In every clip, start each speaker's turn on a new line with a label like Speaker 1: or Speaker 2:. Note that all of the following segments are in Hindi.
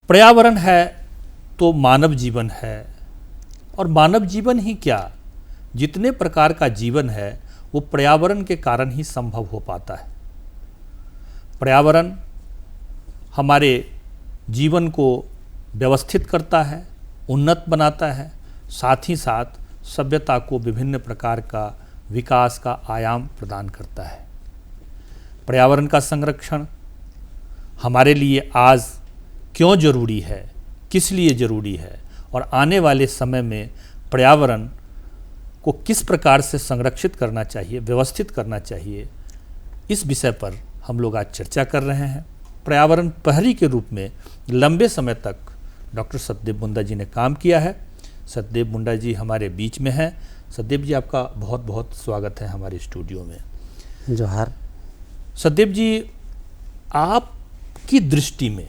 Speaker 1: पर्यावरण है तो मानव जीवन है, और मानव जीवन ही क्या, जितने प्रकार का जीवन है वो पर्यावरण के कारण ही संभव हो पाता है। पर्यावरण हमारे जीवन को व्यवस्थित करता है, उन्नत बनाता है, साथ ही साथ सभ्यता को विभिन्न प्रकार का विकास का आयाम प्रदान करता है। पर्यावरण का संरक्षण हमारे लिए आज क्यों जरूरी है, किस लिए जरूरी है, और आने वाले समय में पर्यावरण को किस प्रकार से संरक्षित करना चाहिए, व्यवस्थित करना चाहिए, इस विषय पर हम लोग आज चर्चा कर रहे हैं। पर्यावरण प्रहरी के रूप में लंबे समय तक डॉक्टर सतदेव मुंडा जी ने काम किया है। सतदेव मुंडा जी हमारे बीच में हैं। सतदेव जी, आपका बहुत बहुत स्वागत है हमारे स्टूडियो में।
Speaker 2: जोहार।
Speaker 1: सतदेव जी, आपकी दृष्टि में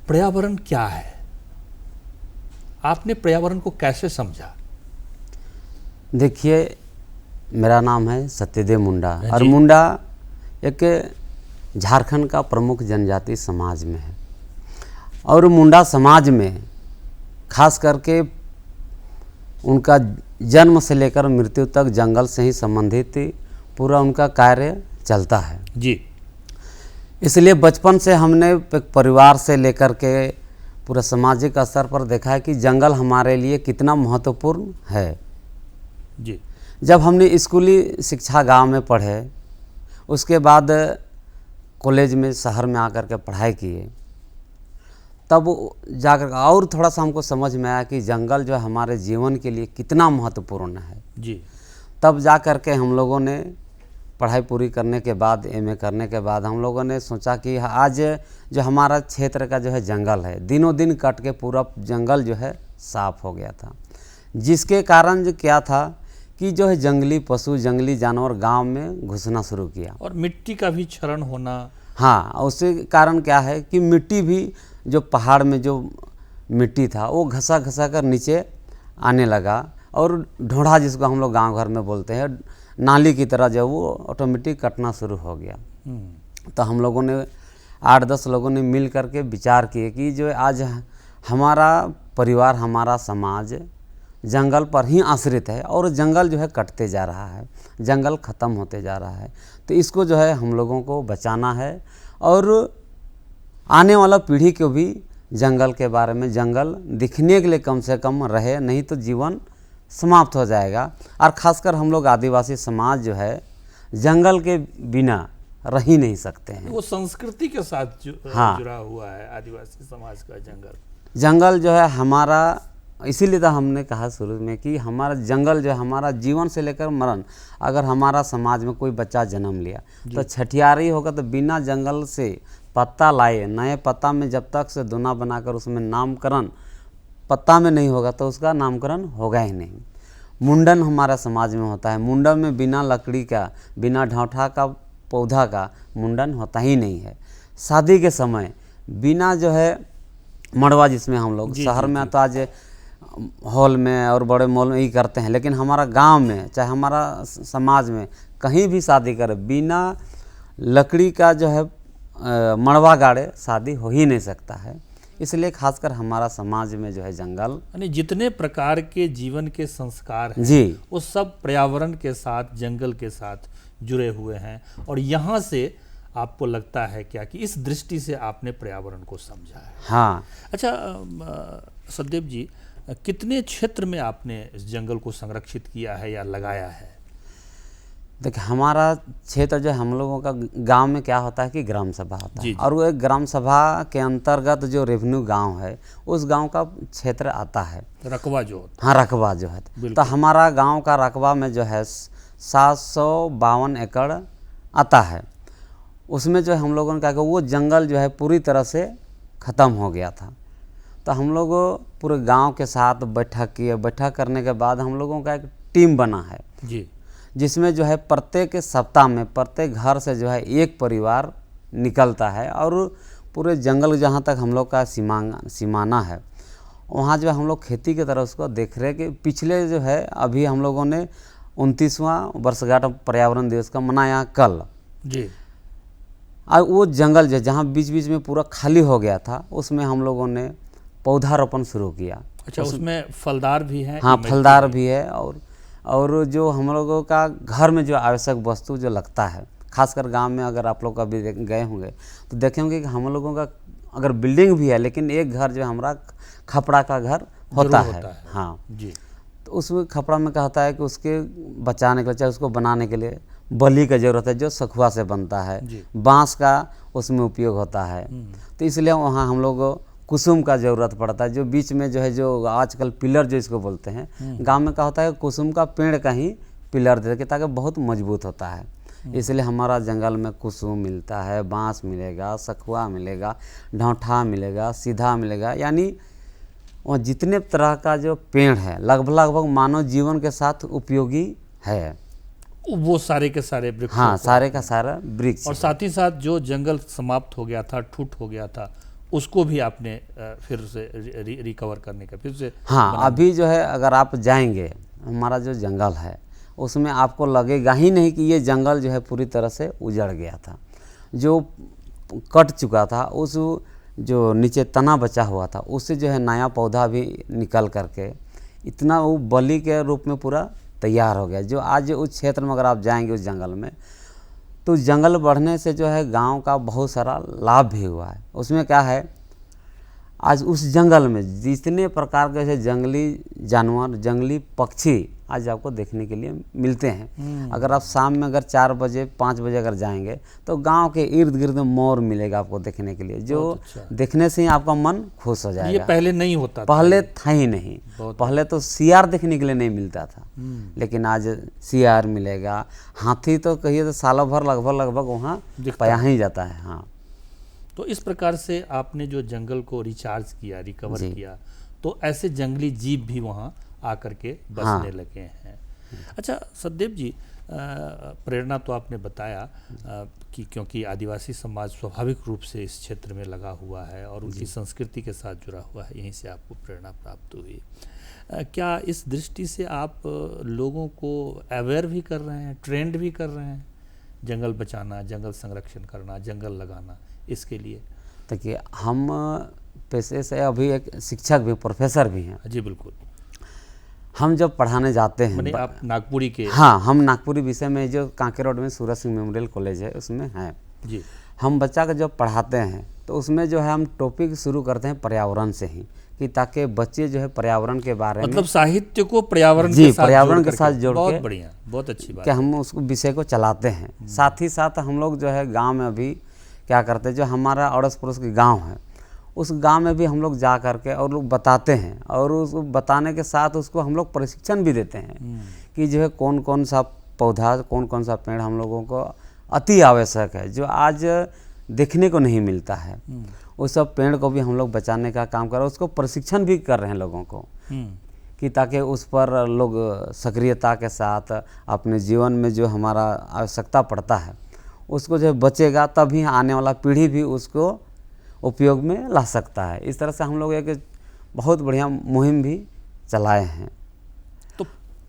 Speaker 1: पर्यावरण क्या है? आपने पर्यावरण को कैसे समझा?
Speaker 2: देखिए, मेरा नाम है सत्यदेव मुंडा और मुंडा एक झारखंड का प्रमुख जनजाति समाज में है। और मुंडा समाज में खास करके उनका जन्म से लेकर मृत्यु तक जंगल से ही संबंधित पूरा उनका कार्य चलता है
Speaker 1: जी।
Speaker 2: इसलिए बचपन से हमने एक परिवार से लेकर के पूरा सामाजिक स्तर पर देखा है कि जंगल हमारे लिए कितना महत्वपूर्ण है
Speaker 1: जी।
Speaker 2: जब हमने स्कूली शिक्षा गांव में पढ़े, उसके बाद कॉलेज में शहर में आकर के पढ़ाई किए, तब जाकर और थोड़ा सा हमको समझ में आया कि जंगल जो है हमारे जीवन के लिए कितना महत्वपूर्ण है
Speaker 1: जी।
Speaker 2: तब जा कर के हम लोगों ने पढ़ाई पूरी करने के बाद, एमए करने के बाद हम लोगों ने सोचा कि आज जो हमारा क्षेत्र का जो है जंगल है, दिनों दिन कट के पूरा जंगल जो है साफ हो गया था, जिसके कारण जो क्या था कि जो है जंगली पशु, जंगली जानवर गांव में घुसना शुरू किया
Speaker 1: और मिट्टी का भी क्षरण होना।
Speaker 2: हाँ, उसके कारण क्या है कि मिट्टी भी जो पहाड़ में जो मिट्टी था वो घसा घसा कर नीचे आने लगा, और ढोढ़ा जिसको हम लोग गांव घर में बोलते हैं, नाली की तरह जो वो ऑटोमेटिक कटना शुरू हो गया। तो हम लोगों ने 8-10 लोगों ने मिल करके विचार किए कि जो आज हमारा परिवार, हमारा समाज जंगल पर ही आश्रित है और जंगल जो है कटते जा रहा है, जंगल ख़त्म होते जा रहा है, तो इसको जो है हम लोगों को बचाना है और आने वाला पीढ़ी को भी जंगल के बारे में, जंगल दिखने के लिए कम से कम रहे, नहीं तो जीवन समाप्त हो जाएगा। और ख़ासकर हम लोग आदिवासी समाज जो है जंगल के बिना रह ही नहीं सकते हैं।
Speaker 1: वो संस्कृति के साथ जुड़ा हुआ है आदिवासी समाज का जंगल।
Speaker 2: जंगल जो है हमारा, इसीलिए तो हमने कहा शुरू में कि हमारा जंगल जो है हमारा जीवन से लेकर मरण। अगर हमारा समाज में कोई बच्चा जन्म लिया तो छठियारी होगा तो बिना जंगल से पत्ता लाए, नए पत्ता में जब तक से दोना बनाकर उसमें नामकरण पत्ता में नहीं होगा तो उसका नामकरण होगा ही नहीं। मुंडन हमारा समाज में होता है, मुंडन में बिना लकड़ी का, बिना ढांठा का पौधा का मुंडन होता ही नहीं है। शादी के समय बिना जो है मड़वा, जिसमें हम लोग शहर में तो आज हॉल में और बड़े मॉल में ही करते हैं, लेकिन हमारा गांव में, चाहे हमारा समाज में कहीं भी शादी करे, बिना लकड़ी का जो है मड़वा गाड़े शादी हो ही नहीं सकता है। इसलिए खासकर हमारा समाज में जो है जंगल,
Speaker 1: यानी जितने प्रकार के जीवन के संस्कार हैं
Speaker 2: जी,
Speaker 1: वो सब पर्यावरण के साथ, जंगल के साथ जुड़े हुए हैं। और यहाँ से आपको लगता है क्या कि इस दृष्टि से आपने पर्यावरण को समझा है?
Speaker 2: हाँ।
Speaker 1: अच्छा सतदेव जी, कितने क्षेत्र में आपने इस जंगल को संरक्षित किया है या लगाया है?
Speaker 2: देखिए, हमारा क्षेत्र जो हम लोगों का गांव में क्या होता है कि ग्राम सभा होता है, और वो एक ग्राम सभा के अंतर्गत जो रेवेन्यू गांव है उस गांव का क्षेत्र आता है,
Speaker 1: रकबा जो होता
Speaker 2: है। हाँ, रकबा जो है, तो हमारा गांव का रकबा में जो है 752 एकड़ आता है। उसमें जो हम लोगों ने कहा कि वो जंगल जो है पूरी तरह से ख़त्म हो गया था। तो हम लोग पूरे गांव के साथ बैठक किए, बैठक करने के बाद हम लोगों का एक टीम बना है
Speaker 1: जी,
Speaker 2: जिसमें जो है प्रत्येक सप्ताह में प्रत्येक घर से जो है एक परिवार निकलता है और पूरे जंगल जहाँ तक हम लोग का सीमाना है वहाँ जो हम लोग खेती की तरह उसको देख रहे कि पिछले जो है अभी हम लोगों ने 29वां वर्षगांठ पर्यावरण दिवस का मनाया कल
Speaker 1: जी।
Speaker 2: और वो जंगल जो जहाँ बीच बीच में पूरा खाली हो गया था, उसमें हम लोगों ने पौधारोपण शुरू किया।
Speaker 1: अच्छा, उसमें फलदार भी हैं?
Speaker 2: हाँ, फलदार भी है। और जो हम लोगों का घर में जो आवश्यक वस्तु जो लगता है, खासकर गांव में अगर आप लोग कभी गए होंगे तो देखे होंगे कि हम लोगों का अगर बिल्डिंग भी है, लेकिन एक घर जो हमारा खपड़ा का घर होता है। हाँ
Speaker 1: जी।
Speaker 2: तो उसमें खपड़ा में क्या होता है कि उसके बचाने के लिए, चाहे उसको बनाने के लिए बलि का जरूरत है, जो सखुआ से बनता है, बांस का उसमें उपयोग होता है। तो इसलिए वहाँ हम लोग कुसुम का ज़रूरत पड़ता है, जो बीच में जो है, जो आजकल पिलर जो इसको बोलते हैं, गांव में क्या होता है कुसुम का पेड़ का ही पिलर देते, ताकि बहुत मजबूत होता है। इसलिए हमारा जंगल में कुसुम मिलता है, बांस मिलेगा, सखुआ मिलेगा, ढौठा मिलेगा, सीधा मिलेगा, यानी वहाँ जितने तरह का जो पेड़ है लगभग मानव जीवन के साथ उपयोगी है,
Speaker 1: वो सारे के सारे वृक्ष।
Speaker 2: हाँ, सारे का सारा वृक्ष।
Speaker 1: और साथ ही साथ जो जंगल समाप्त हो गया था, ठूट हो गया था, उसको भी आपने फिर से रिकवर करने का फिर से।
Speaker 2: हाँ, अभी जो है अगर आप जाएंगे, हमारा जो जंगल है उसमें आपको लगेगा ही नहीं कि ये जंगल जो है पूरी तरह से उजड़ गया था। जो कट चुका था, उस जो नीचे तना बचा हुआ था, उससे जो है नया पौधा भी निकल करके इतना वो बलि के रूप में पूरा तैयार हो गया। जो आज उस क्षेत्र में अगर आप जाएंगे उस जंगल में, तो जंगल बढ़ने से जो है गांव का बहुत सारा लाभ भी हुआ है। उसमें क्या है, आज उस जंगल में जितने प्रकार के जैसे जंगली जानवर, जंगली पक्षी आज आपको देखने के लिए मिलते हैं। अगर आप शाम में अगर 4 बजे 5 बजे अगर जाएंगे तो गांव के इर्द गिर्द मोर मिलेगा आपको देखने के लिए, जो देखने से ही आपका मन खुश हो जाएगा।
Speaker 1: ये पहले नहीं होता था?
Speaker 2: पहले था ही नहीं। पहले तो सियार देखने के लिए नहीं मिलता था, लेकिन आज सियार मिलेगा। हाथी तो कहिए तो सालों भर लगभग वहाँ पाया ही जाता है। हाँ,
Speaker 1: तो इस प्रकार से आपने जो जंगल को रिचार्ज किया, रिकवर किया, तो ऐसे जंगली जीव भी वहाँ आकर के बसने लगे हैं। अच्छा सतदेव जी, प्रेरणा तो आपने बताया कि क्योंकि आदिवासी समाज स्वाभाविक रूप से इस क्षेत्र में लगा हुआ है और उनकी संस्कृति के साथ जुड़ा हुआ है, यहीं से आपको प्रेरणा प्राप्त हुई। क्या इस दृष्टि से आप लोगों को अवेयर भी कर रहे हैं, ट्रेंड भी कर रहे हैं, जंगल बचाना, जंगल संरक्षण करना, जंगल लगाना, इसके लिए?
Speaker 2: देखिए, हम पेशे से अभी एक शिक्षक भी, प्रोफेसर भी हैं।
Speaker 1: जी बिल्कुल।
Speaker 2: हम जब पढ़ाने जाते हैं,
Speaker 1: मैंने आप नागपुरी के?
Speaker 2: हाँ, हम नागपुरी विषय में, जो कांके रोड में सूरज सिंह मेमोरियल कॉलेज है उसमें हैं
Speaker 1: जी।
Speaker 2: हम बच्चा को जब पढ़ाते हैं तो उसमें जो है हम टॉपिक शुरू करते हैं पर्यावरण से ही, कि ताकि बच्चे जो है पर्यावरण के बारे में,
Speaker 1: मतलब साहित्य को पर्यावरण
Speaker 2: के साथ जोड़ के,
Speaker 1: बहुत बढ़िया, बहुत अच्छी बात
Speaker 2: कि हम उसको विषय को चलाते हैं। साथ ही साथ हम लोग जो है गाँव में अभी क्या करते हैं, जो हमारा अड़ोस पड़ोस के गाँव है, उस गांव में भी हम लोग जा करके और लोग बताते हैं, और उसको बताने के साथ उसको हम लोग प्रशिक्षण भी देते हैं कि जो है कौन कौन सा पौधा, कौन कौन सा पेड़ हम लोगों को अति आवश्यक है, जो आज देखने को नहीं मिलता है। उस सब पेड़ को भी हम लोग बचाने का काम कर रहे हैं, उसको प्रशिक्षण भी कर रहे हैं लोगों को, कि ताकि उस पर लोग सक्रियता के साथ अपने जीवन में जो हमारा आवश्यकता पड़ता है उसको जो बचेगा, तभी आने वाला पीढ़ी भी उसको उपयोग में ला सकता है। इस तरह से हम लोग एक बहुत बढ़िया मुहिम भी चलाए हैं।
Speaker 1: तो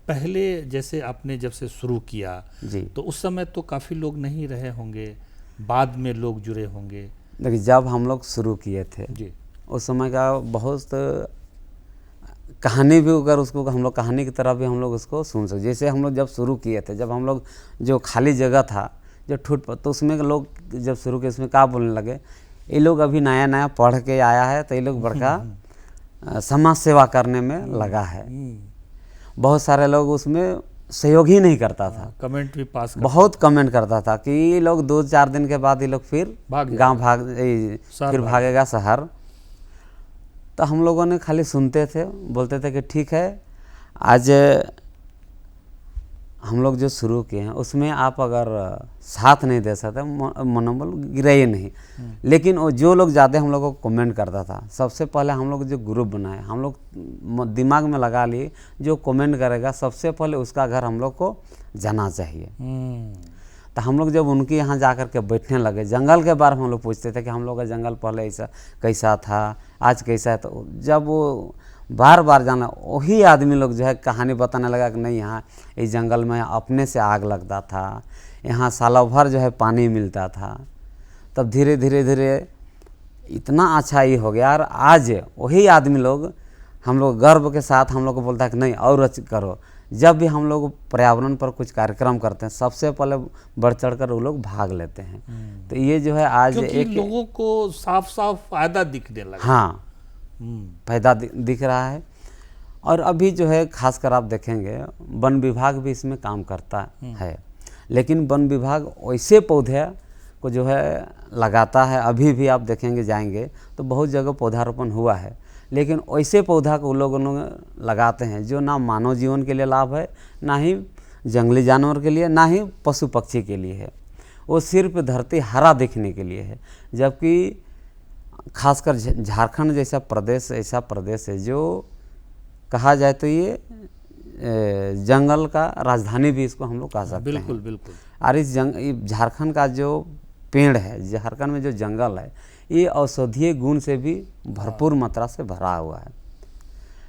Speaker 1: पहले जैसे आपने जब से शुरू किया
Speaker 2: जी,
Speaker 1: तो उस समय तो काफ़ी लोग नहीं रहे होंगे, बाद में लोग जुड़े होंगे?
Speaker 2: देखिए, जब हम लोग शुरू किए थे
Speaker 1: जी,
Speaker 2: उस समय का बहुत कहानी भी, अगर उसको हम लोग कहानी की तरह भी हम लोग उसको सुन सकते। जैसे हम लोग जब शुरू किए थे, जब हम लोग जो खाली जगह था जो ठूट पर, तो उसमें लोग जब शुरू किए उसमें क्या बोलने लगे, ये लोग अभी नया नया पढ़ के आया है तो ये लोग बड़का समाज सेवा करने में लगा है। बहुत सारे लोग उसमें सहयोग ही नहीं करता था,
Speaker 1: कमेंट भी पास
Speaker 2: बहुत कमेंट करता था कि ये लोग 2-4 दिन के बाद ये लोग फिर गांव फिर भागेगा शहर। तो हम लोगों ने खाली सुनते थे, बोलते थे कि ठीक है, आज हम लोग जो शुरू किए हैं उसमें आप अगर साथ नहीं दे सकते, मनोबल गिराइए नहीं। लेकिन वो जो लोग जाते हम लोग को कमेंट करता था, सबसे पहले हम लोग जो ग्रुप बनाए, हम लोग दिमाग में लगा लिए जो कमेंट करेगा सबसे पहले उसका घर हम लोग को जाना चाहिए। तो हम लोग जब उनके यहाँ जा कर के बैठने लगे, जंगल के बारे में हम लोग पूछते थे कि हम लोग का जंगल पहले ऐसा कैसा था, आज कैसा है। तो जब वो बार बार जाना, वही आदमी लोग जो है कहानी बताने लगा कि नहीं, यहाँ इस जंगल में अपने से आग लगता था, यहाँ सालों भर जो है पानी मिलता था। तब धीरे धीरे धीरे इतना अच्छा ये हो गया। और आज वही आदमी लोग हम लोग गर्व के साथ हम लोग को बोलता है कि नहीं और करो। जब भी हम लोग पर्यावरण पर कुछ कार्यक्रम करते हैं सबसे पहले बढ़ चढ़ कर वो लोग भाग लेते हैं। तो ये जो है आज
Speaker 1: एक लोगों को साफ साफ फायदा दिखने लगा।
Speaker 2: हाँ, फायदा दिख रहा है। और अभी जो है खासकर आप देखेंगे वन विभाग भी इसमें काम करता है, लेकिन वन विभाग वैसे पौधे को जो है लगाता है। अभी भी आप देखेंगे जाएंगे तो बहुत जगह पौधारोपण हुआ है, लेकिन वैसे पौधा को लोगों ने लगाते हैं जो ना मानव जीवन के लिए लाभ है, ना ही जंगली जानवर के लिए, ना ही पशु पक्षी के लिए है। वो सिर्फ धरती हरा दिखने के लिए है। जबकि खासकर झारखंड जैसा प्रदेश ऐसा प्रदेश है जो कहा जाए तो ये जंगल का राजधानी भी इसको हम लोग कह सकते हैं।
Speaker 1: बिल्कुल बिल्कुल।
Speaker 2: और इस झारखंड का जो पेड़ है, झारखंड में जो जंगल है, ये औषधीय गुण से भी भरपूर मात्रा से भरा हुआ है।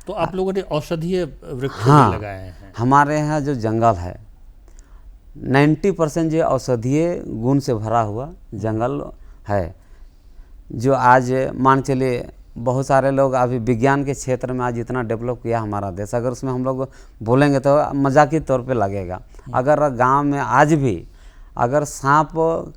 Speaker 1: तो आप लोगों ने औषधीय वृक्ष
Speaker 2: हाँ,
Speaker 1: भी लगाए हैं?
Speaker 2: हमारे यहाँ जो जंगल है 90% जो औषधीय गुण से भरा हुआ जंगल है। जो आज मान चलिए बहुत सारे लोग अभी विज्ञान के क्षेत्र में आज इतना डेवलप किया हमारा देश, अगर उसमें हम लोग बोलेंगे तो मजाकी तौर पे लगेगा। अगर गांव में आज भी अगर सांप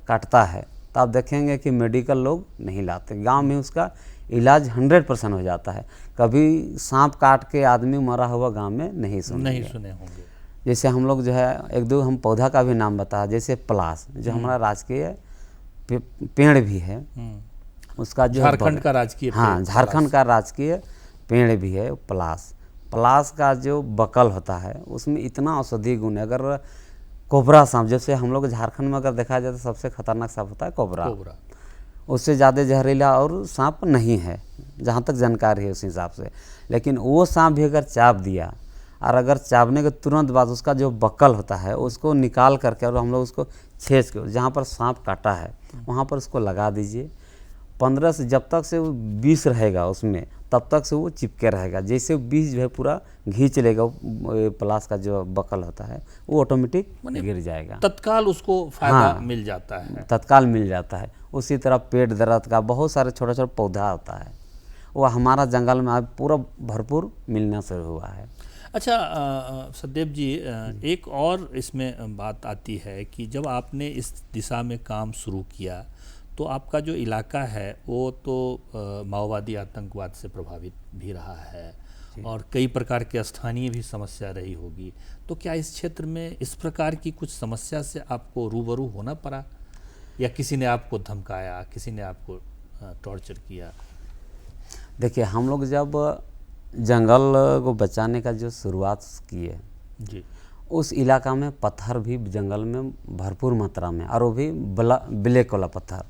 Speaker 2: काटता है तो आप देखेंगे कि मेडिकल लोग नहीं लाते, गांव में उसका इलाज 100% हो जाता है। कभी सांप काट के आदमी मरा हुआ गांव में नहीं सुने
Speaker 1: होंगे।
Speaker 2: जैसे हम लोग जो है एक दो हम पौधा का भी नाम बता, जैसे पलाश जो हमारा राजकीय पेड़ भी है, उसका जो
Speaker 1: झारखंड का राजकीय,
Speaker 2: हाँ झारखंड का राजकीय पेड़ भी है पलाश। पलाश का जो बकल होता है उसमें इतना औषधीय गुण है। अगर कोबरा सांप, जैसे हम लोग झारखंड में अगर देखा जाए तो सबसे खतरनाक सांप होता है कोबरा, उससे ज़्यादा जहरीला और सांप नहीं है जहाँ तक जानकारी है उस हिसाब से। लेकिन वो सांप भी अगर चाप दिया और अगर चापने के तुरंत बाद उसका जो बकल होता है उसको निकाल करके और हम लोग उसको छेद के जहाँ पर सांप काटा है वहाँ पर उसको लगा दीजिए। 15 से जब तक से वो विष रहेगा उसमें तब तक से वो चिपके रहेगा। जैसे विष जो है पूरा घींच लेगा प्लास का जो बकल होता है वो ऑटोमेटिक गिर जाएगा,
Speaker 1: तत्काल उसको फायदा मिल जाता है,
Speaker 2: तत्काल मिल जाता है। उसी तरह पेट दर्द का बहुत सारे छोटा छोटा पौधा होता है, वो हमारा जंगल में अब पूरा भरपूर मिलना शुरू हुआ है।
Speaker 1: अच्छा सतदेव जी, एक और इसमें बात आती है कि जब आपने इस दिशा में काम शुरू किया तो आपका जो इलाका है वो तो माओवादी आतंकवाद से प्रभावित भी रहा है और कई प्रकार के स्थानीय भी समस्या रही होगी। तो क्या इस क्षेत्र में इस प्रकार की कुछ समस्या से आपको रूबरू होना पड़ा या किसी ने आपको धमकाया, किसी ने आपको टॉर्चर किया?
Speaker 2: देखिए, हम लोग जब जंगल को बचाने का जो शुरुआत किए
Speaker 1: जी, उस
Speaker 2: इलाका में पत्थर भी जंगल में भरपूर मात्रा में, और वो भी ब्लैक वाला पत्थर।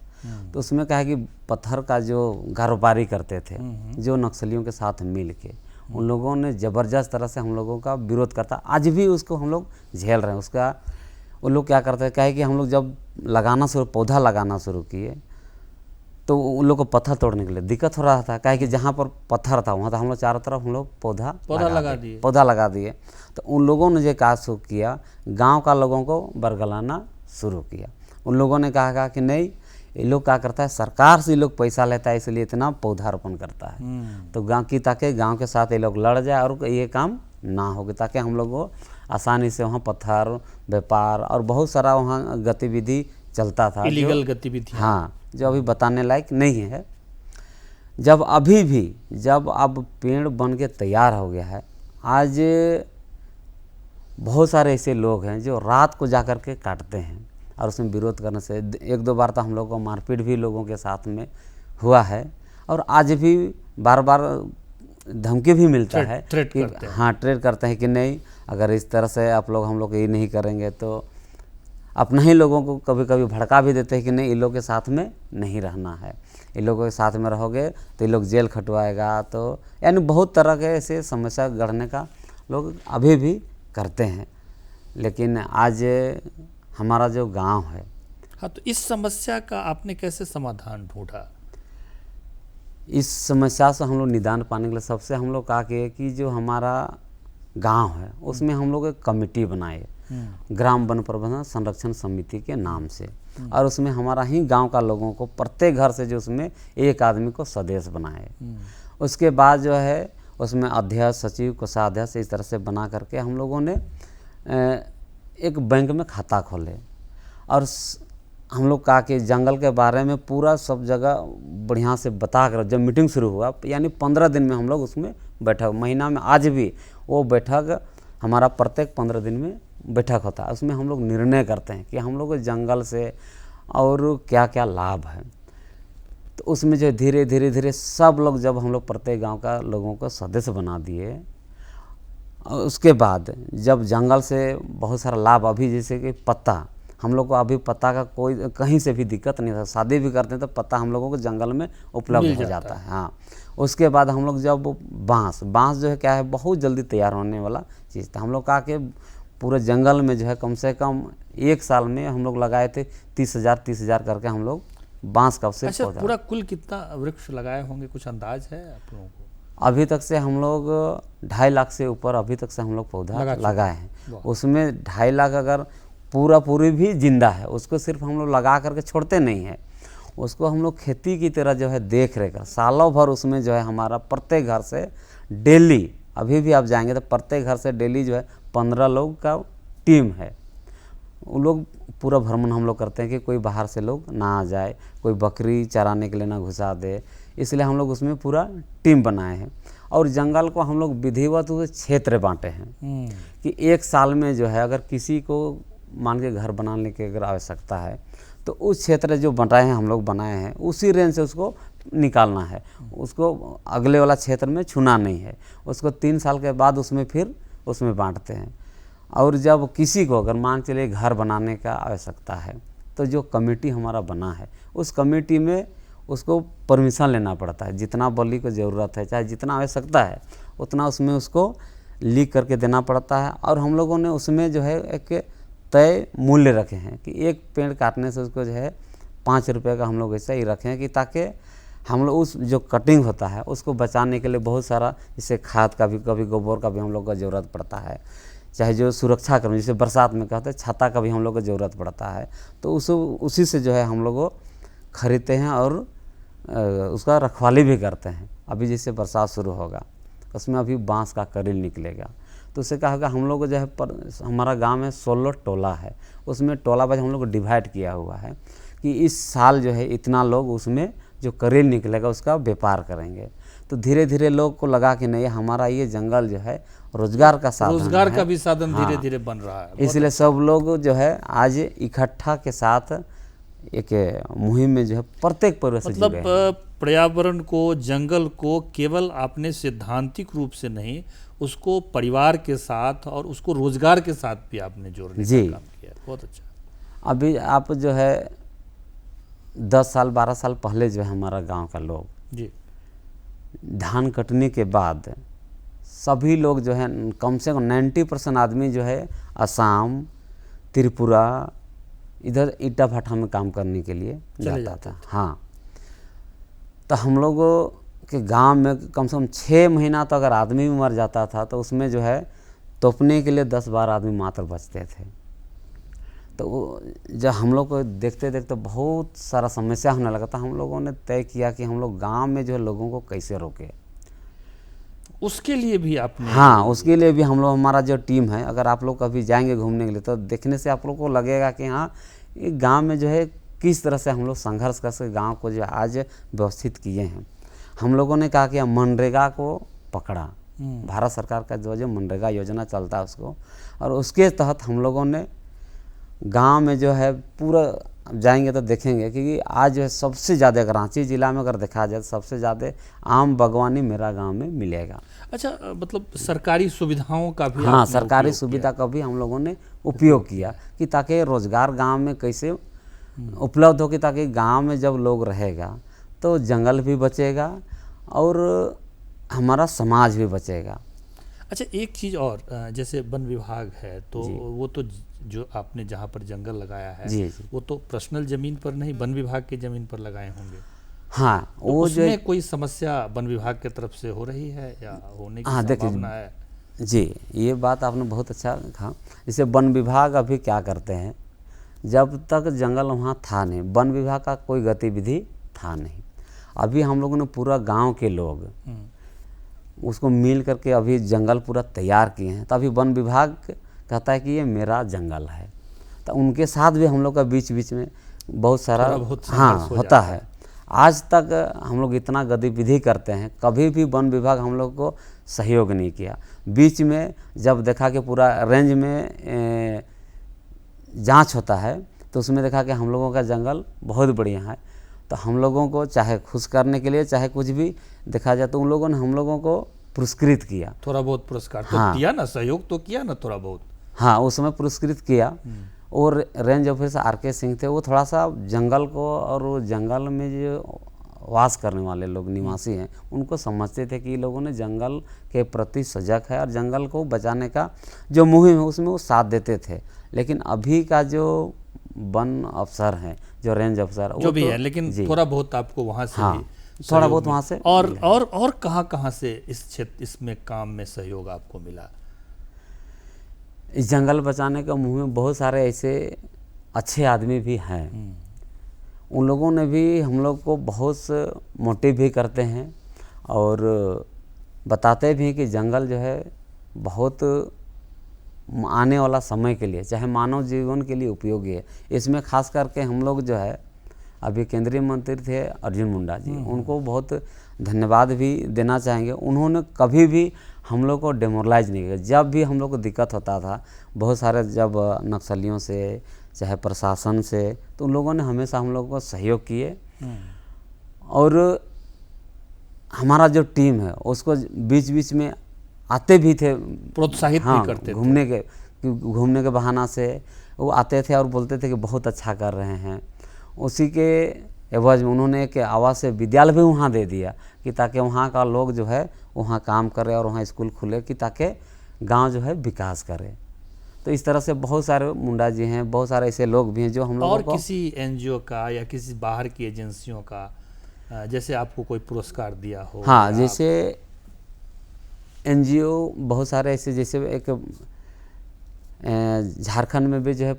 Speaker 2: तो उसमें क्या है कि पत्थर का जो कारोबारी करते थे जो नक्सलियों के साथ मिल के, उन लोगों ने ज़बरदस्त तरह से हम लोगों का विरोध करता। आज भी उसको हम लोग झेल रहे हैं। उसका वो लोग क्या करते हैं, क्या है कि हम लोग जब पौधा लगाना शुरू किए तो उन लोग को पत्थर तोड़ने के लिए दिक्कत हो रहा था। क्या है कि जहाँ पर पत्थर था वहाँ तो हम लोग चारों तरफ हम लोग पौधा लगा दिए। तो उन लोगों ने जो काम शुरू किया, गांव का लोगों को बरगलाना शुरू किया। उन लोगों ने कहा कि नहीं, ये लोग क्या करता है, सरकार से ये लोग पैसा लेता है इसलिए इतना पौधारोपण करता है। तो ताकि गांव के साथ ये लोग लड़ जाए और ये काम ना होगा, ताकि हम लोग को आसानी से वहाँ पत्थर व्यापार और बहुत सारा वहाँ गतिविधि चलता था,
Speaker 1: इलीगल गतिविधि,
Speaker 2: हाँ, जो अभी बताने लायक नहीं है। जब अब पेड़ बन के तैयार हो गया है, आज बहुत सारे ऐसे लोग हैं जो रात को जाकर के काटते हैं और उसमें विरोध करने से 1-2 बार तो हम लोग को मारपीट भी लोगों के साथ में हुआ है। और आज भी बार बार धमकी भी मिलता है कि हाँ, ट्रेड करते हैं कि नहीं, अगर इस तरह से आप लोग हम लोग ये नहीं करेंगे तो अपने ही लोगों को कभी कभी भड़का भी देते हैं कि नहीं, इन लोगों के साथ में नहीं रहना है, इन लोगों के साथ में रहोगे तो ये लोग जेल खटवाएगा। तो यानी बहुत तरह के ऐसे समस्या गढ़ने का लोग अभी भी करते हैं। लेकिन आज हमारा जो गांव है,
Speaker 1: हाँ, तो इस समस्या का आपने कैसे समाधान ढूंढा?
Speaker 2: इस समस्या से हम लोग निदान पाने के लिए सबसे हम लोग कहा कि जो हमारा गांव है उसमें हम लोग एक कमेटी बनाए ग्राम वन प्रबंधन संरक्षण समिति के नाम से। और उसमें हमारा ही गांव का लोगों को प्रत्येक घर से जो उसमें एक आदमी को सदस्य बनाए। उसके बाद जो है उसमें अध्यक्ष, सचिव, कोषाध्यक्ष इस तरह से बना करके हम लोगों ने एक बैंक में खाता खोले। और हम लोग कहा कि जंगल के बारे में पूरा सब जगह बढ़िया से बता कर जब मीटिंग शुरू हुआ, यानी 15 दिन में हम लोग उसमें बैठक, महीना में आज भी वो बैठक हमारा प्रत्येक 15 दिन में बैठक होता है। उसमें हम लोग निर्णय करते हैं कि हम लोग को जंगल से और क्या क्या लाभ है। तो उसमें जो धीरे धीरे सब लोग, जब हम लोग प्रत्येक गांव का लोगों को सदस्य बना दिए, उसके बाद जब जंगल से बहुत सारा लाभ, अभी जैसे कि पत्ता, हम लोग को अभी पत्ता का कोई कहीं से भी दिक्कत नहीं था। शादी भी करते हैं तो पत्ता हम लोगों को जंगल में उपलब्ध हो जाता है। हाँ, उसके बाद हम लोग जब बांस जो है क्या है, बहुत जल्दी तैयार होने वाला चीज़ था। हम लोग कहा कि पूरे जंगल में जो है कम से कम एक साल में हम लोग लगाए थे 30,000 करके हम लोग बांस का अवसर।
Speaker 1: अच्छा, पूरा कुल कितना वृक्ष लगाए होंगे, कुछ अंदाज है आप लोगों को?
Speaker 2: अभी तक से हम लोग 2.5 लाख से ऊपर अभी तक से हम लोग पौधा लगाए हैं। उसमें 2.5 लाख अगर पूरी भी जिंदा है, उसको सिर्फ हम लोग लगा करके छोड़ते नहीं है, उसको हम लोग खेती की तरह जो है देख रेख कर सालों भर उसमें जो है हमारा प्रत्येक घर से डेली, अभी भी आप जाएंगे तो प्रत्येक घर से डेली जो है 15 लोग का टीम है। वो लोग पूरा भ्रमण हम लोग करते हैं कि कोई बाहर से लोग ना आ जाए, कोई बकरी चराने के लिए ना घुसा दे, इसलिए हम लोग उसमें पूरा टीम बनाए हैं। और जंगल को हम लोग विधिवत क्षेत्र बांटे हैं कि एक साल में जो है अगर किसी को मान के घर बनाने की अगर आवश्यकता है तो उस क्षेत्र जो बनाए हैं, हम लोग बनाए हैं, उसी रेंज से उसको निकालना है, उसको अगले वाला क्षेत्र में छूना नहीं है। उसको 3 साल के बाद उसमें फिर उसमें बांटते हैं। और जब किसी को अगर मान चलिए घर बनाने का आवश्यकता है तो जो कमेटी हमारा बना है उस कमेटी में उसको परमिशन लेना पड़ता है। जितना बली को ज़रूरत है, चाहे जितना आवश्यकता है उतना उसमें उसको लिख करके देना पड़ता है। और हम लोगों ने उसमें जो है एक तय मूल्य रखे हैं कि एक पेड़ काटने से उसको जो है 5 रुपये का हम लोग ऐसा ही रखे हैं कि ताकि हम लोग उस जो कटिंग होता है उसको बचाने के लिए बहुत सारा, जैसे खाद का भी, कभी गोबर का भी हम लोग को ज़रूरत पड़ता है, चाहे जो सुरक्षा कर्मी जैसे बरसात में कहते हैं छाता का भी हम लोग को ज़रूरत पड़ता है। तो उसी से जो है हम लोग खरीदते हैं और उसका रखवाली भी करते हैं। अभी जैसे बरसात शुरू होगा उसमें अभी बांस का करील निकलेगा, तो उससे क्या होगा, हम लोग को जो है हमारा गांव में 16 टोला है, उसमें टोला बाज हम लोग को डिवाइड किया हुआ है कि इस साल जो है इतना लोग उसमें जो करील निकलेगा उसका व्यापार करेंगे। तो धीरे धीरे लोग को लगा कि नहीं, हमारा ये जंगल जो है रोजगार का साधन,
Speaker 1: रोजगार का भी साधन धीरे धीरे बन रहा है।
Speaker 2: इसलिए सब लोग जो है आज इकट्ठा के साथ एक मुहिम में जो है प्रत्येक परिवार से जुड़े हैं।
Speaker 1: मतलब पर्यावरण को, जंगल को केवल आपने सैद्धांतिक रूप से नहीं, उसको परिवार के साथ और उसको रोजगार के साथ भी आपने जोड़ने का काम किया। बहुत अच्छा।
Speaker 2: अभी आप जो है 10 साल 12 साल पहले जो है हमारा गांव का लोग
Speaker 1: जी
Speaker 2: धान कटने के बाद सभी लोग जो है कम से कम 90% आदमी जो है असम, त्रिपुरा, इधर ईटा भाटा में काम करने के लिए जाता था। हाँ, तो हम लोगों के गांव में कम से कम 6 महीना तो अगर आदमी भी मर जाता था तो उसमें जो है तोपने के लिए 10-12 आदमी मात्र बचते थे। तो जब हम लोग को देखते देखते बहुत सारा समस्या होने लगा था, हम लोगों ने तय किया कि हम लोग गांव में जो है लोगों को कैसे रोके।
Speaker 1: उसके लिए भी आपने,
Speaker 2: हाँ, उसके लिए भी हम लोग, हमारा जो टीम है, अगर आप लोग कभी जाएंगे घूमने के लिए तो देखने से आप लोग को लगेगा कि हाँ, ये गांव में जो है किस तरह से हम लोग संघर्ष करके गांव को जो आज व्यवस्थित किए हैं। हम लोगों ने कहा कि मनरेगा को पकड़ा, भारत सरकार का जो मनरेगा योजना चलता है उसको, और उसके तहत हम लोगों ने गांव में जो है पूरा जाएंगे तो देखेंगे कि आज जो है सबसे ज़्यादा, अगर रांची जिला में अगर देखा जाए तो सबसे ज़्यादा आम बागवानी मेरा गांव में मिलेगा।
Speaker 1: अच्छा, मतलब सरकारी सुविधाओं का भी,
Speaker 2: हाँ, सरकारी सुविधा का भी हम लोगों ने उपयोग किया कि ताकि रोजगार गांव में कैसे उपलब्ध हो, कि ताकि गांव में जब लोग रहेगा तो जंगल भी बचेगा और हमारा समाज भी बचेगा।
Speaker 1: अच्छा, एक चीज़ और, जैसे वन विभाग है तो वो तो जो आपने जहाँ पर जंगल लगाया है
Speaker 2: जी।
Speaker 1: वो तो पर्सनल ज़मीन पर नहीं, वन विभाग की ज़मीन पर लगाए होंगे।
Speaker 2: हाँ,
Speaker 1: तो वो उसमें कोई समस्या वन विभाग की तरफ से हो रही है या होने की संभावना है?
Speaker 2: जी, ये बात आपने बहुत अच्छा कहा। जैसे वन विभाग अभी क्या करते हैं, जब तक जंगल वहाँ था नहीं, वन विभाग का कोई गतिविधि था नहीं। अभी हम लोगों ने पूरा गांव के लोग उसको मिल करके अभी जंगल पूरा तैयार किए हैं। तो अभी वन विभाग कहता है कि ये मेरा जंगल है, तो उनके साथ भी हम लोग का बीच बीच में बहुत सारा
Speaker 1: थोड़ा बहुत
Speaker 2: हाँ
Speaker 1: संघर्ष हो
Speaker 2: होता
Speaker 1: जाता
Speaker 2: है। आज तक हम लोग इतना गतिविधि करते हैं, कभी भी वन विभाग हम लोग को सहयोग नहीं किया। बीच में जब देखा कि पूरा रेंज में जांच होता है, तो उसमें देखा कि हम लोगों का जंगल बहुत बढ़िया है, तो हम लोगों को चाहे खुश करने के लिए चाहे कुछ भी देखा जाए, तो उन लोगों ने हम लोगों को पुरस्कृत किया।
Speaker 1: थोड़ा बहुत पुरस्कार तो
Speaker 2: हाँ।
Speaker 1: दिया ना, सहयोग तो किया ना थोड़ा बहुत।
Speaker 2: हाँ, उस समय पुरस्कृत किया। और रेंज ऑफिसर आर.के. सिंह थे, वो थोड़ा सा जंगल को और वो जंगल में जो वास करने वाले लोग निवासी हैं उनको समझते थे कि ये लोगों ने जंगल के प्रति सजग है और जंगल को बचाने का जो मुहिम है उसमें वो साथ देते थे। लेकिन अभी का जो वन अफसर हैं, जो रेंज अफसर
Speaker 1: जो भी है, लेकिन थोड़ा बहुत आपको वहाँ से
Speaker 2: हाँ,
Speaker 1: भी
Speaker 2: थोड़ा
Speaker 1: सहयोग
Speaker 2: बहुत
Speaker 1: मिला।
Speaker 2: वहाँ से
Speaker 1: और कहाँ से इस क्षेत्र इसमें काम में सहयोग आपको मिला?
Speaker 2: इस जंगल बचाने का मुहिम में बहुत सारे ऐसे अच्छे आदमी भी हैं, उन लोगों ने भी हम लोग को बहुत मोटिव भी करते हैं और बताते भी हैं कि जंगल जो है बहुत आने वाला समय के लिए, चाहे मानव जीवन के लिए उपयोगी है। इसमें खास करके हम लोग जो है, अभी केंद्रीय मंत्री थे अर्जुन मुंडा जी, उनको बहुत धन्यवाद भी देना चाहेंगे। उन्होंने कभी भी हम लोग को डेमोरलाइज नहीं किया। जब भी हम लोग को दिक्कत होता था, बहुत सारे जब नक्सलियों से चाहे प्रशासन से, तो उन लोगों ने हमेशा हम लोगों को सहयोग किए। और हमारा जो टीम है उसको बीच बीच में आते भी थे,
Speaker 1: प्रोत्साहित भी करते थे।
Speaker 2: घूमने के बहाना से वो आते थे और बोलते थे कि बहुत अच्छा कर रहे हैं। उसी के एवज में उन्होंने एक आवासीय विद्यालय भी वहाँ दे दिया कि ताकि वहाँ का लोग जो है वहाँ काम करे और वहाँ स्कूल खुले कि ताकि गांव जो है विकास करे। तो इस तरह से बहुत सारे मुंडा जी हैं, बहुत सारे ऐसे लोग भी हैं जो हम लोगों
Speaker 1: और
Speaker 2: को
Speaker 1: किसी एनजीओ का या किसी बाहर की एजेंसियों का जैसे आपको कोई पुरस्कार दिया हो?
Speaker 2: हाँ, जैसे एनजीओ बहुत सारे ऐसे, जैसे एक झारखंड में भी जो है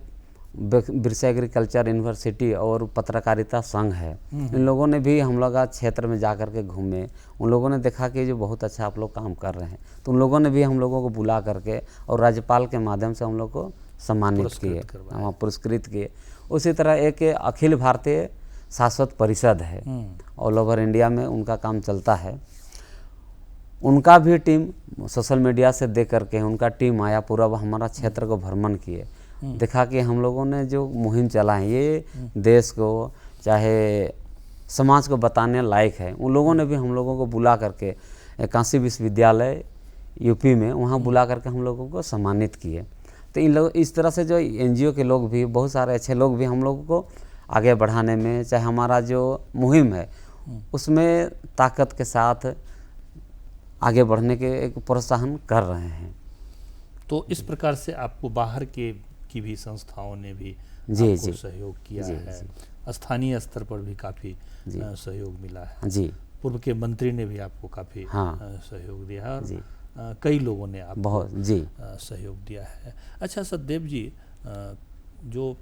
Speaker 2: बिरसा एग्रीकल्चर यूनिवर्सिटी और पत्रकारिता संघ है, इन लोगों ने भी हम लोग क्षेत्र में जा कर के घूमे। उन लोगों ने देखा कि जो बहुत अच्छा आप लोग काम कर रहे हैं, तो उन लोगों ने भी हम लोगों को बुला करके और राज्यपाल के माध्यम से हम लोग को सम्मानित किए, पुरस्कृत किए। उसी तरह एक अखिल भारतीय शाश्वत परिषद है, ऑल ओवर इंडिया में उनका काम चलता है। उनका भी टीम सोशल मीडिया से देख करके उनका टीम आया, पूरा हमारा क्षेत्र को भ्रमण किए, देखा कि हम लोगों ने जो मुहिम चला है ये देश को चाहे समाज को बताने लायक है। उन लोगों ने भी हम लोगों को बुला करके काशी विश्वविद्यालय यूपी में वहाँ बुला करके हम लोगों को सम्मानित किए। तो इन लोग इस तरह से जो एनजीओ के लोग भी, बहुत सारे अच्छे लोग भी हम लोगों को आगे बढ़ाने में, चाहे हमारा जो मुहिम है उसमें ताकत के साथ आगे बढ़ने के एक प्रोत्साहन कर रहे हैं।
Speaker 1: तो इस प्रकार से आपको बाहर की भी संस्थाओं ने भी
Speaker 2: जी
Speaker 1: आपको सहयोग किया है। स्थानीय स्तर पर भी काफ़ी सहयोग मिला है।
Speaker 2: जी,
Speaker 1: पूर्व के मंत्री ने भी आपको काफ़ी सहयोग दिया है और कई लोगों ने आपको
Speaker 2: बहुत
Speaker 1: सहयोग दिया है। अच्छा सतदेव जी, जो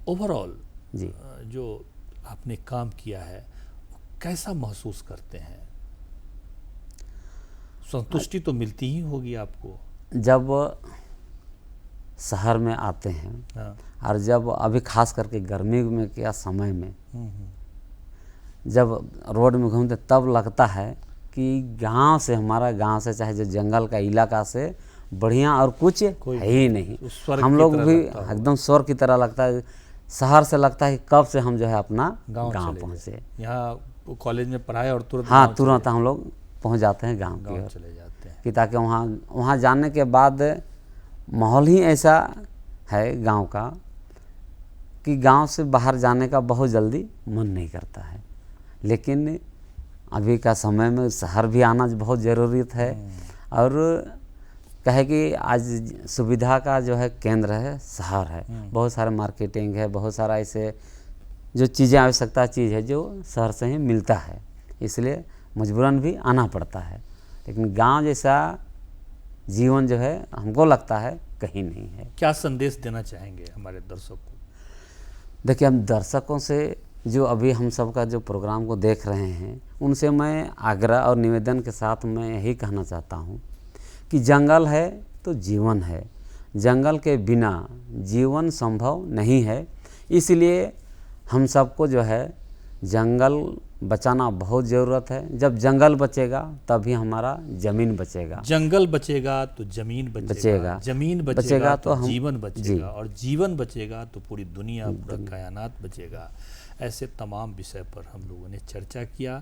Speaker 1: ओवरऑल जो आपने काम किया है कैसा महसूस करते हैं? संतुष्टि तो मिलती ही होगी आपको
Speaker 2: जब शहर में आते हैं। और जब अभी खास करके गर्मी में क्या समय में जब रोड में घूमते तब लगता है कि गांव से, हमारा गांव से, चाहे जो जंगल का इलाका से बढ़िया और कुछ है ही नहीं। हम लोग भी एकदम स्वर्ग की तरह लगता है। शहर से लगता है कि कब से हम जो है अपना गांव पहुँचे।
Speaker 1: यहाँ कॉलेज में पढ़ाए और तुरंत
Speaker 2: तुरंत हम लोग पहुँच जाते हैं गाँव की ओर,
Speaker 1: चले जाते हैं
Speaker 2: कि ताकि वहाँ जाने के बाद माहौल ही ऐसा है गांव का कि गांव से बाहर जाने का बहुत जल्दी मन नहीं करता है। लेकिन अभी का समय में शहर भी आना बहुत ज़रूरत है। और कहे कि आज सुविधा का जो है केंद्र है शहर है, बहुत सारे मार्केटिंग है, बहुत सारा ऐसे जो चीज़ें आवश्यकता चीज़ है जो शहर से ही मिलता है, इसलिए मजबूरन भी आना पड़ता है। लेकिन गांव जैसा जीवन जो है हमको लगता है कहीं नहीं है।
Speaker 1: क्या संदेश देना चाहेंगे हमारे दर्शकों को?
Speaker 2: देखिए, हम दर्शकों से जो अभी हम सब का जो प्रोग्राम को देख रहे हैं उनसे मैं आग्रह और निवेदन के साथ मैं यही कहना चाहता हूँ कि जंगल है तो जीवन है, जंगल के बिना जीवन संभव नहीं है। इसलिए हम सबको जो है जंगल बचाना बहुत ज़रूरत है। जब जंगल बचेगा तभी हमारा ज़मीन बचेगा,
Speaker 1: जंगल बचेगा तो जमीन बचेगा, जमीन बचेगा तो
Speaker 2: हम
Speaker 1: जीवन बचेगा, और जीवन बचेगा तो पूरी दुनिया, पूरा कायनात बचेगा। ऐसे तमाम विषय पर हम लोगों ने चर्चा किया।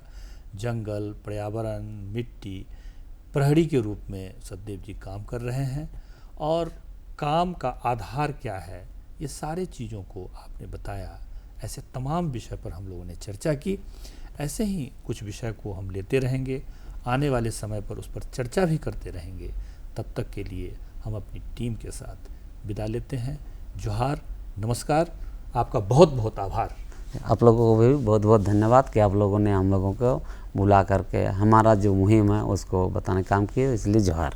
Speaker 1: जंगल, पर्यावरण, मिट्टी प्रहरी के रूप में सतदेव जी काम कर रहे हैं, और काम का आधार क्या है, ये सारे चीज़ों को आपने बताया। ऐसे तमाम विषय पर हम लोगों ने चर्चा की। ऐसे ही कुछ विषय को हम लेते रहेंगे, आने वाले समय पर उस पर चर्चा भी करते रहेंगे। तब तक के लिए हम अपनी टीम के साथ विदा लेते हैं। जोहार, नमस्कार, आपका बहुत बहुत आभार।
Speaker 2: आप लोगों को भी बहुत बहुत धन्यवाद कि आप लोगों ने हम लोगों को बुला करके हमारा जो मुहिम है उसको बताने का काम किए, इसलिए जोहार।